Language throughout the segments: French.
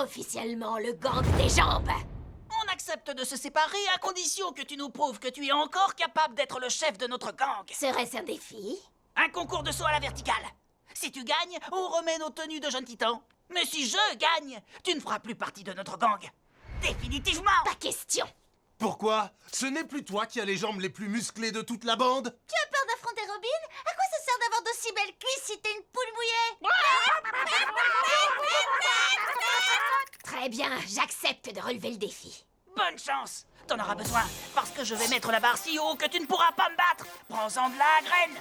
officiellement le gang des jambes. On accepte de se séparer à condition que tu nous prouves que tu es encore capable d'être le chef de notre gang. Serait-ce un défi? Un concours de saut à la verticale. Si tu gagnes, on remet nos tenues de jeunes titans. Mais si je gagne, tu ne feras plus partie de notre gang. Définitivement. Pas question. Pourquoi? Ce n'est plus toi qui as les jambes les plus musclées de toute la bande? Tu as peur d'affronter Robin? À quoi ça sert d'avoir d'aussi belles cuisses si t'es une poule mouillée? Très bien, j'accepte de relever le défi. Bonne chance. T'en auras besoin, parce que je vais mettre la barre si haut que tu ne pourras pas me battre. Prends-en de la graine.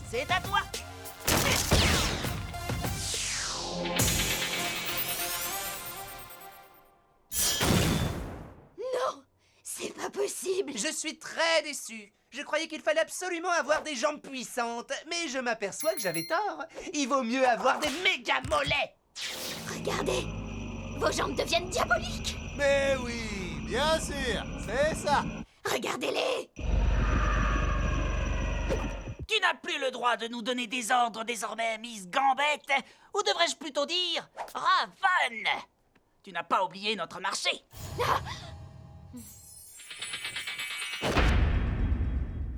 C'est à toi. Non, c'est pas possible. Je suis très déçu. Je croyais qu'il fallait absolument avoir des jambes puissantes, mais je m'aperçois que j'avais tort. Il vaut mieux avoir des méga mollets. Regardez, vos jambes deviennent diaboliques. Mais oui, bien sûr, c'est ça. Regardez-les. Tu n'as plus le droit de nous donner des ordres désormais, Miss Gambette. Ou devrais-je plutôt dire Raven. Tu n'as pas oublié notre marché.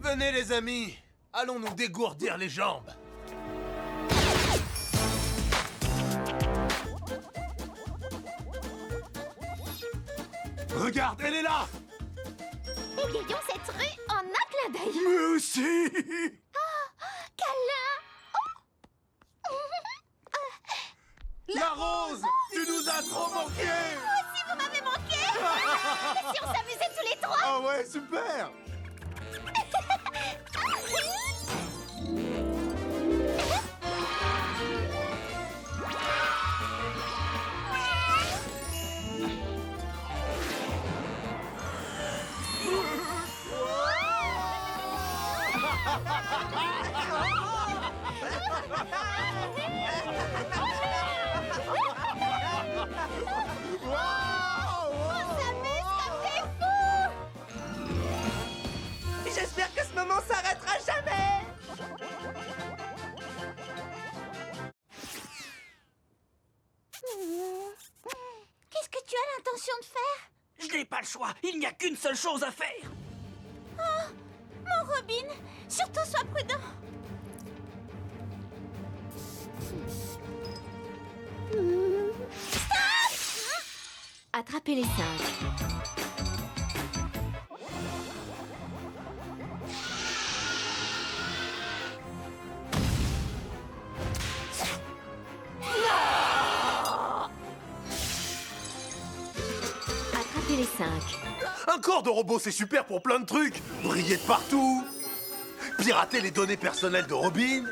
Venez les amis, allons nous dégourdir les jambes. Regarde, elle est là. Égayons cette rue en un clin d'œil. Mais aussi. Câlin. La rose, tu nous as trop manqué. Si vous m'avez manqué. Et si on s'amusait tous les trois? Ah ouais, super. J'espère que ce moment s'arrêtera jamais. Qu'est-ce que tu as l'intention de faire? Je n'ai pas le choix. Il n'y a qu'une seule chose à faire. Mon Robin, surtout sois prudent. Attrapez les singes. Attrapez les cinq. Un corps de robot, c'est super pour plein de trucs. Briller de partout. Pirater les données personnelles de Robin.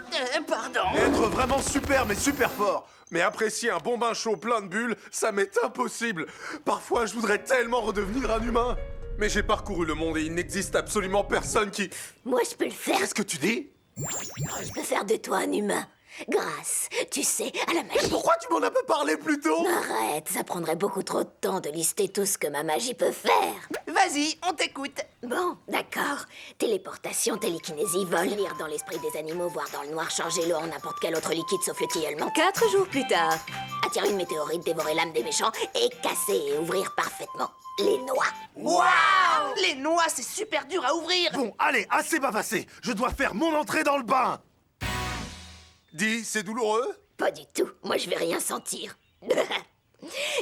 Pardon. Être vraiment super, mais super fort. Mais apprécier un bon bain chaud plein de bulles, ça m'est impossible. Parfois, je voudrais tellement redevenir un humain. Mais j'ai parcouru le monde et il n'existe absolument personne qui... Moi, je peux le faire. Qu'est-ce que tu dis? Je peux faire de toi un humain. Grâce, tu sais, à la magie. Pourquoi tu m'en as pas parlé plus tôt? Arrête, ça prendrait beaucoup trop de temps de lister tout ce que ma magie peut faire. Vas-y, on t'écoute. Bon, d'accord. Téléportation, télékinésie, vol, lire dans l'esprit des animaux, voir dans le noir, changer l'eau en n'importe quel autre liquide sauf le tilleul. 4 jours plus tard, attirer une météorite, dévorer l'âme des méchants et casser et ouvrir parfaitement les noix. Waouh! Les noix, c'est super dur à ouvrir. Bon, allez, assez bavassé. Je dois faire mon entrée dans le bain. Dis, c'est douloureux? Pas du tout. Moi, je vais rien sentir.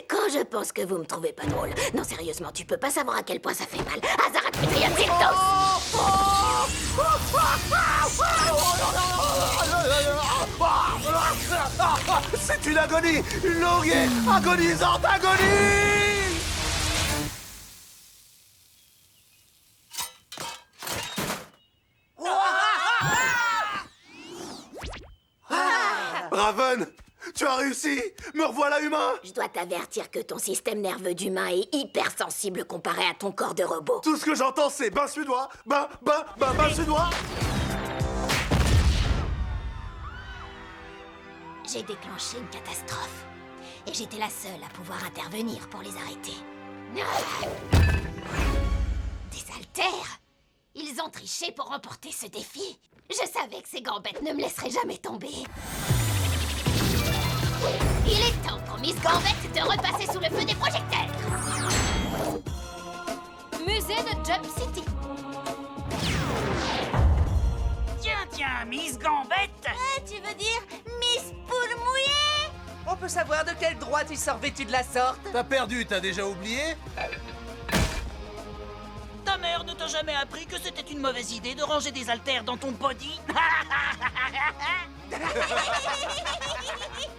Quand je pense que vous me trouvez pas drôle. Non, sérieusement, tu peux pas savoir à quel point ça fait mal. Azarat C'est une agonie! Une longue et agonisante agonie! Raven, tu as réussi! Me revoilà humain! Je dois t'avertir que ton système nerveux d'humain est hypersensible comparé à ton corps de robot. Tout ce que j'entends, c'est bain suédois, bain suédois! J'ai déclenché une catastrophe. Et j'étais la seule à pouvoir intervenir pour les arrêter. des haltères. Ils ont triché pour remporter ce défi. Je savais que ces gambettes ne me laisseraient jamais tomber. Il est temps pour Miss Gambette de repasser sous le feu des projecteurs. Musée de Jump City. Tiens, Miss Gambette. Ah, tu veux dire Miss Poule Mouillée? On peut savoir de quel droit tu sors vêtu de la sorte? T'as perdu, t'as déjà oublié? Ta mère ne t'a jamais appris que c'était une mauvaise idée de ranger des haltères dans ton body?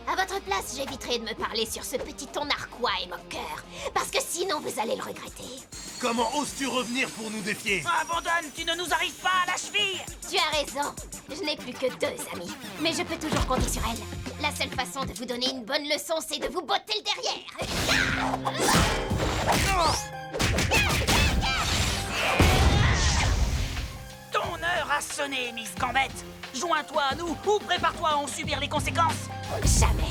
À votre place, j'éviterai de me parler sur ce petit ton narquois et moqueur. Parce que sinon, vous allez le regretter. Comment oses-tu revenir pour nous défier? Abandonne, tu ne nous arrives pas à la cheville. Tu as raison. Je n'ai plus que 2 amis. Mais je peux toujours compter sur elle. La seule façon de vous donner une bonne leçon, c'est de vous botter le derrière. Ton heure a sonné, Miss Gambette. Joins-toi à nous ou prépare-toi à en subir les conséquences. Jamais.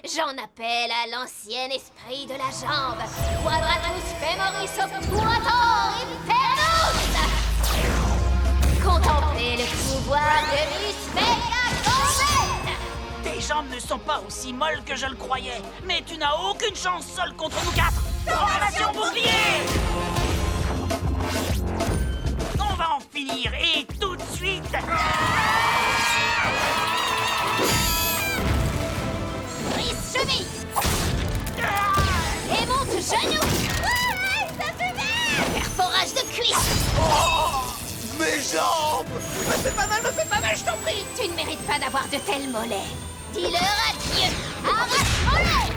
J'en appelle à l'ancien esprit de la jambe. Quadratus femoris obscurator internus. Contemplez le pouvoir de Miss Mega Gambette. Tes jambes ne sont pas aussi molles que je le croyais. Mais tu n'as aucune chance seule contre nous 4. Formation bouclier. On va en finir et tout de suite. Brise cheville. Et monte genou. Ça fait mal. Perforage de cuisse. Mes jambes! Me fais pas mal, je t'en prie. Tu ne mérites pas d'avoir de tels mollets. Dis-leur adieu. Arrache-moi-le.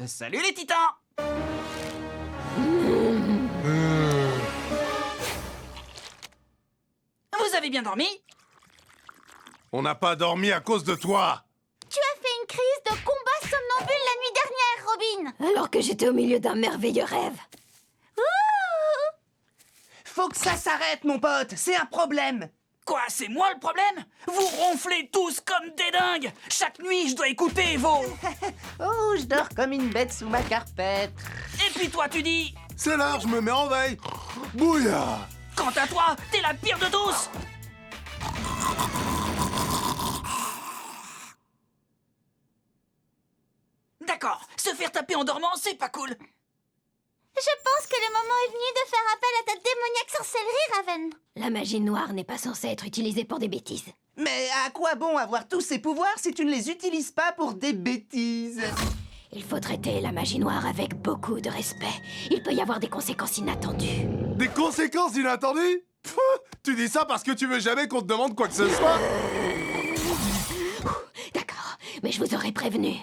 Salut les titans. Vous avez bien dormi? On n'a pas dormi à cause de toi. Tu as fait une crise de combat somnambule la nuit dernière, Robin. Alors que j'étais au milieu d'un merveilleux rêve. Faut que ça s'arrête, mon pote. C'est un problème. Quoi, c'est moi le problème? Vous ronflez tous comme des dingues. Chaque nuit, je dois écouter vos... Oh, je dors comme une bête sous ma carpette. Et puis toi, tu dis... C'est l'heure, je me mets en veille. Bouillard. Quant à toi, t'es la pire de tous. D'accord, se faire taper en dormant, c'est pas cool. Je pense que le moment est venu de faire appel à ta démoniaque sorcellerie, Raven. La magie noire n'est pas censée être utilisée pour des bêtises. Mais à quoi bon avoir tous ces pouvoirs si tu ne les utilises pas pour des bêtises? Il faut traiter la magie noire avec beaucoup de respect. Il peut y avoir des conséquences inattendues. Des conséquences inattendues? Pfff, tu dis ça parce que tu veux jamais qu'on te demande quoi que ce soit? D'accord, mais je vous aurais prévenu.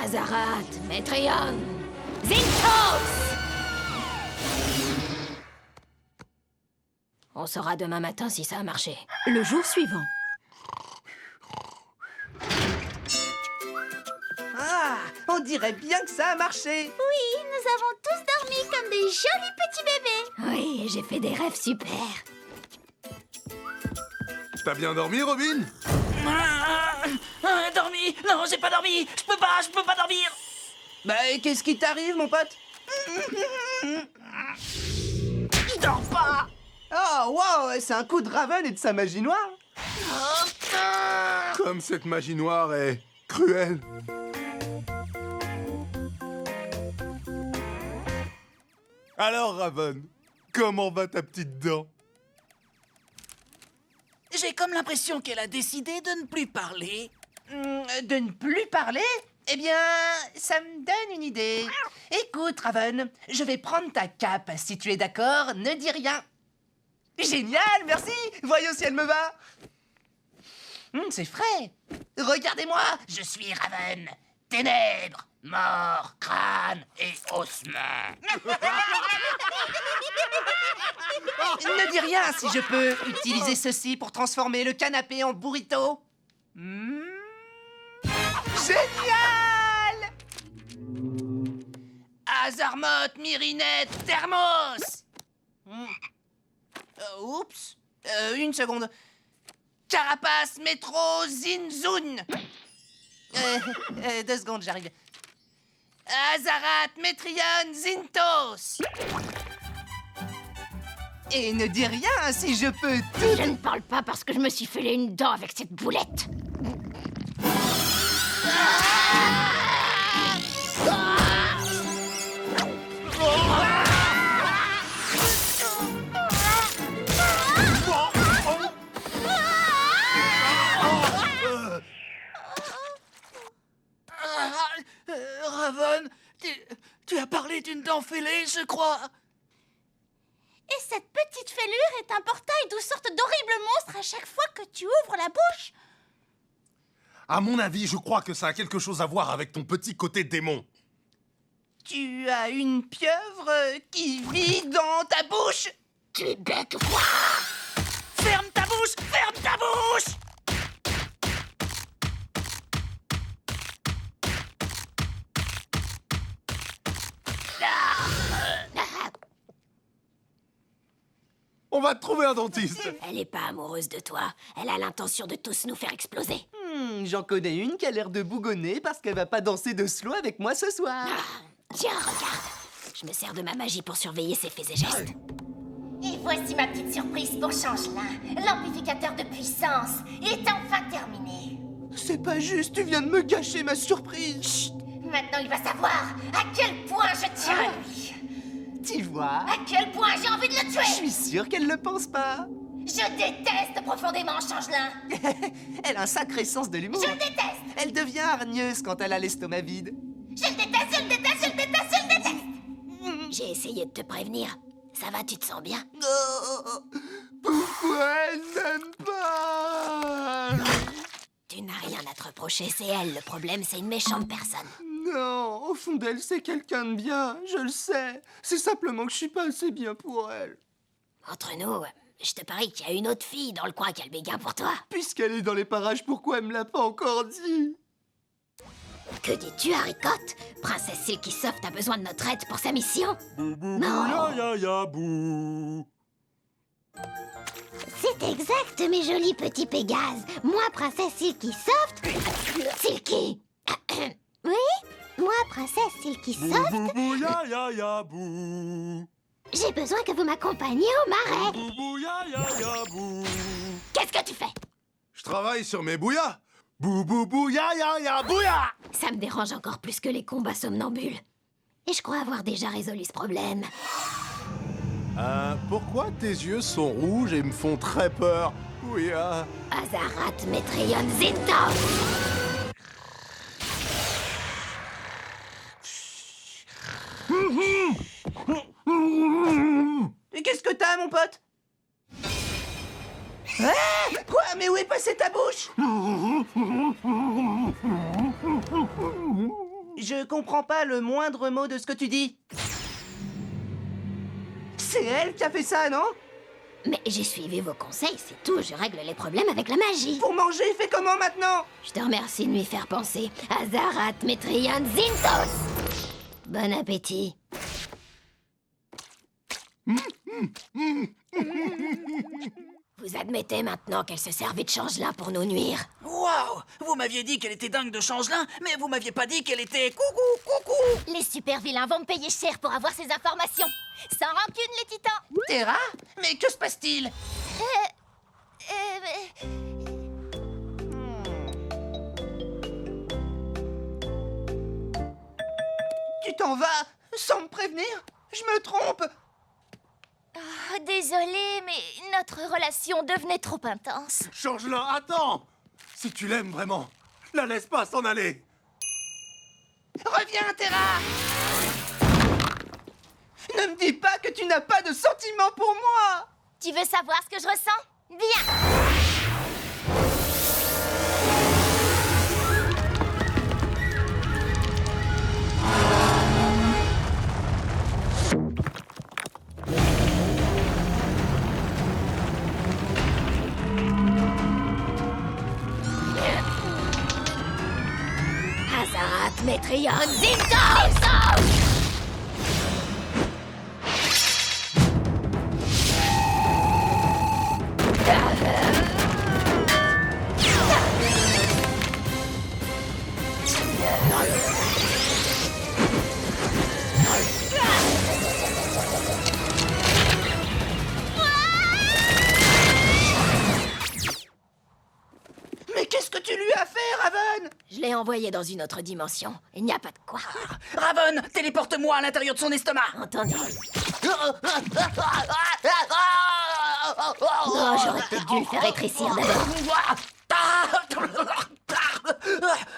Azarat, Metreon, Zinthos! On saura demain matin si ça a marché. Le jour suivant. Ah, on dirait bien que ça a marché. Oui, nous avons tous dormi comme des jolis petits bébés. Oui, j'ai fait des rêves super. T'as bien dormi, Robin? Dormi? Non, j'ai pas dormi. Je peux pas dormir. Bah, qu'est-ce qui t'arrive, mon pote? Je dors pas. Oh, wow, c'est un coup de Raven et de sa magie noire. Comme cette magie noire est cruelle. Alors, Raven, comment va ta petite dent? J'ai comme l'impression qu'elle a décidé de ne plus parler. De ne plus parler? Eh bien, ça me donne une idée. Écoute, Raven, je vais prendre ta cape. Si tu es d'accord, ne dis rien. Génial, merci. Voyons si elle me va. C'est frais. Regardez-moi, je suis Raven. Ténèbres, mort, crâne et ossements. Ne dis rien si je peux utiliser ceci pour transformer le canapé en burrito. Génial! Azarmote, Mirinette, Thermos. Oups. Une seconde. Carapace, métro, zin, zoun. 2 secondes, j'arrive. Azarat, Métrion, Zintos. Et ne dis rien si je peux tout... Je ne parle pas parce que je me suis fêlé une dent avec cette boulette. Raven, tu as parlé d'une dent fêlée, je crois. Et cette petite fêlure est un portail d'où sortent d'horribles monstres à chaque fois que tu ouvres la bouche. À mon avis, je crois que ça a quelque chose à voir avec ton petit côté démon. Tu as une pieuvre qui vit dans ta bouche. Tu es bête ou quoi? Ferme ta bouche! Ferme ta bouche! On va te trouver un dentiste. Elle est pas amoureuse de toi. Elle a l'intention de tous nous faire exploser. J'en connais une qui a l'air de bougonner parce qu'elle va pas danser de slow avec moi ce soir. Tiens, regarde. Je me sers de ma magie pour surveiller ses faits et gestes. Et voici ma petite surprise pour Changelin. L'amplificateur de puissance est enfin terminé. C'est pas juste, tu viens de me gâcher ma surprise. Chut! Maintenant il va savoir à quel point je tiens à lui. Tu vois, À quel point j'ai envie de le je tuer. suis sûre qu'elle le pense pas. Je déteste profondément Changelin. Elle a un sacré sens de l'humour. Je le déteste. Elle devient hargneuse quand elle a l'estomac vide. Je le déteste, je le déteste, je le déteste, je le déteste. J'ai essayé de te prévenir. Ça va, tu te sens bien? Oh, pourquoi elle n'aime pas? Tu n'as rien à te reprocher, c'est elle. Le problème, c'est une méchante personne. Non, au fond d'elle, c'est quelqu'un de bien, je le sais. C'est simplement que je suis pas assez bien pour elle. Entre nous, je te parie qu'il y a une autre fille dans le coin qui a le béguin pour toi. Puisqu'elle est dans les parages, pourquoi elle me l'a pas encore dit? Que dis-tu, Haricotte? Princesse Silky Soft a besoin de notre aide pour sa mission. Non. C'est exact, mes jolis petits Pégases. Moi, princesse Silky Soft. Silky! Oui? Moi, princesse Silky Soft. J'ai besoin que vous m'accompagniez au marais. Qu'est-ce que tu fais? Je travaille sur mes bouillas. Bouya. Ça me dérange encore plus que les combats somnambules. Et je crois avoir déjà résolu ce problème. Pourquoi tes yeux sont rouges et me font très peur? Bouya. Azarat Metrion Zintos! Et qu'est-ce que t'as, mon pote? Hein? Quoi? Mais où est passée ta bouche? Je comprends pas le moindre mot de ce que tu dis. C'est elle qui a fait ça, non? Mais j'ai suivi vos conseils, c'est tout. Je règle les problèmes avec la magie. Pour manger, fais comment maintenant? Je te remercie de m'y faire penser. Azarat Metrion Zintos! Bon appétit. Vous admettez maintenant qu'elle se servait de Changelin pour nous nuire. Waouh! Vous m'aviez dit qu'elle était dingue de Changelin, mais vous m'aviez pas dit qu'elle était coucou! Les super vilains vont me payer cher pour avoir ces informations. Sans rancune, les titans. Terra? Mais que se passe-t-il? Tu t'en vas sans me prévenir? Je me trompe? Oh, désolée, mais notre relation devenait trop intense. Changelin, attends. Si tu l'aimes vraiment, la laisse pas s'en aller. Reviens, Terra! Ne me dis pas que tu n'as pas de sentiments pour moi! Tu veux savoir ce que je ressens? Viens. Azarat Metrion Zintos! envoyé dans une autre dimension. Il n'y a pas de quoi. Raven, téléporte-moi à l'intérieur de son estomac. Entendu. Oh, j'aurais peut-être dû le faire rétrécir d'abord.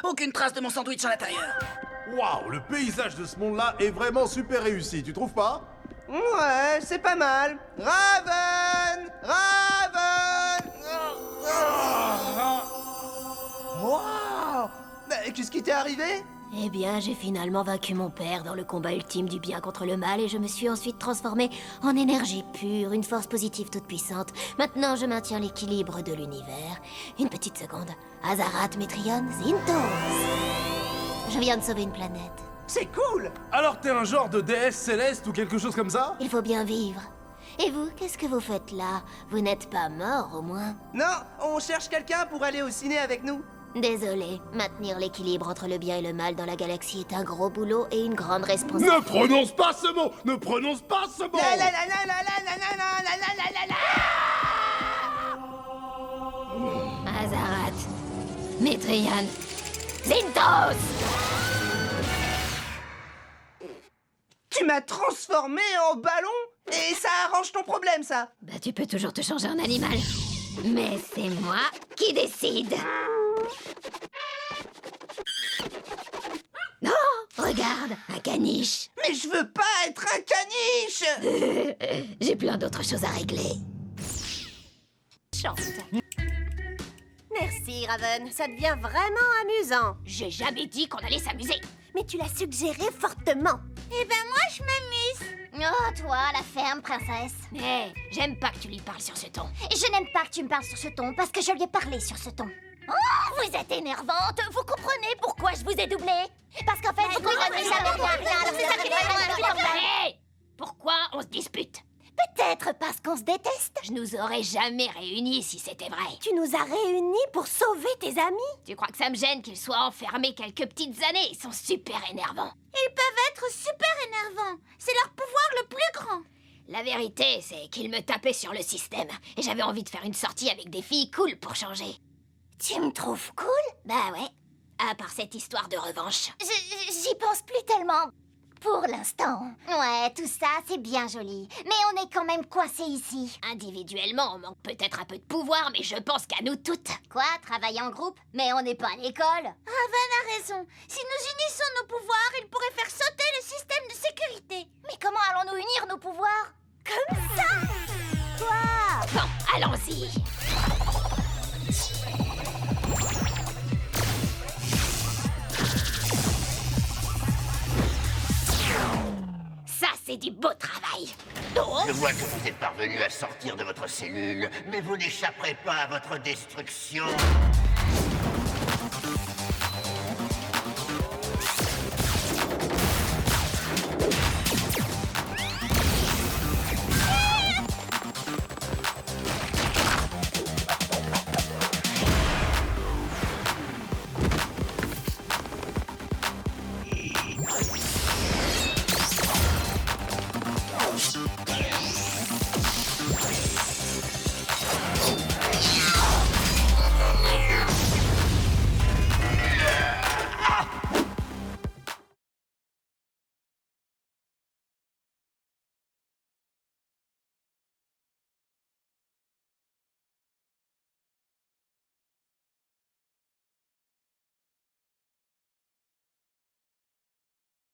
Aucune trace de mon sandwich à l'intérieur. Waouh, le paysage de ce monde-là est vraiment super réussi, tu trouves pas? Ouais, c'est pas mal. Raven! Raven! Wow! Mais qu'est-ce qui t'est arrivé? Eh bien, j'ai finalement vaincu mon père dans le combat ultime du bien contre le mal et je me suis ensuite transformée en énergie pure, une force positive toute puissante. Maintenant, je maintiens l'équilibre de l'univers. Une petite seconde. Azarat Metrion Zintos. Je viens de sauver une planète. C'est cool! Alors t'es un genre de déesse céleste ou quelque chose comme ça? Il faut bien vivre. Et vous, qu'est-ce que vous faites là? Vous n'êtes pas mort, au moins? Non, on cherche quelqu'un pour aller au ciné avec nous. Désolé, maintenir l'équilibre entre le bien et le mal dans la galaxie est un gros boulot et une grande responsabilité. Ne prononce pas ce mot! Ne prononce pas ce mot! La la la la la la la la la la la la la. Azarat Metrion Zintos. Tu m'as transformé en ballon? Et ça arrange ton problème, ça? Bah, tu peux toujours te changer en animal. Mais c'est moi qui décide. Non, regarde, un caniche. Mais je veux pas être un caniche! J'ai plein d'autres choses à régler. Chante. Merci, Raven. Ça devient vraiment amusant. J'ai jamais dit qu'on allait s'amuser. Mais tu l'as suggéré fortement. Eh ben moi, je m'amuse. Oh, toi, la ferme, princesse. Mais j'aime pas que tu lui parles sur ce ton. Et je n'aime pas que tu me parles sur ce ton, parce que je lui ai parlé sur ce ton. Oh, vous êtes énervante. Vous comprenez pourquoi je vous ai doublé? Parce qu'en fait, vous comprenez jamais rien. Alors, c'est ça qui est vraiment un problème. Hé, pourquoi on se dispute? Peut-être parce qu'on se déteste. Je nous aurais jamais réunis si c'était vrai. Tu nous as réunis pour sauver tes amis. Tu crois que ça me gêne qu'ils soient enfermés quelques petites années? Ils sont super énervants. Ils peuvent être super énervants. C'est leur pouvoir le plus grand. La vérité, c'est qu'ils me tapaient sur le système. Et j'avais envie de faire une sortie avec des filles cool pour changer. Tu me trouves cool? Bah ouais. À part cette histoire de revanche. J'y pense plus tellement. Pour l'instant. Ouais, tout ça, c'est bien joli. Mais on est quand même coincés ici. Individuellement, on manque peut-être un peu de pouvoir, mais je pense qu'à nous toutes. Quoi? Travailler en groupe? Mais on n'est pas à l'école. Raven a raison. Si nous unissons nos pouvoirs, ils pourraient faire sauter le système de sécurité. Mais comment allons-nous unir nos pouvoirs? Comme ça. Quoi? Bon, allons-y. Ça, c'est du beau travail. Je vois que vous êtes parvenu à sortir de votre cellule, mais vous n'échapperez pas à votre destruction.